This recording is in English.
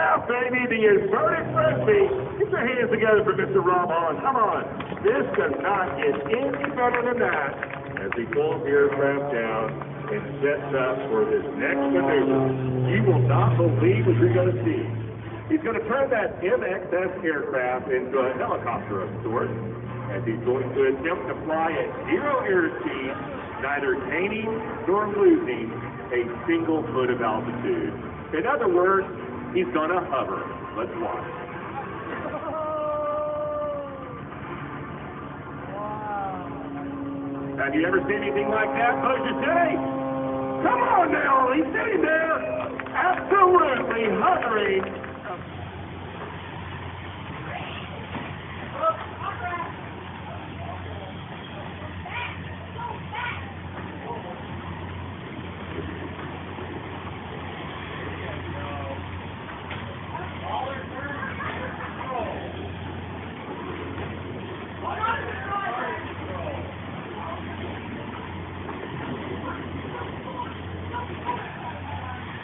Yeah, baby, the inverted frisbee. Get your hands together for Mr. Rob Holland. Come on. This does not get any better than that as he pulls the aircraft down and sets up for this next maneuver. You will not believe what you're going to see. He's going to turn that MXS aircraft into a helicopter of sorts, as he's going to attempt to fly at zero airspeed, neither gaining nor losing a single foot of altitude. In other words, he's going to hover. Let's watch. Have you ever seen anything like that, Buzzer City? Come on now, he's sitting there, absolutely hovering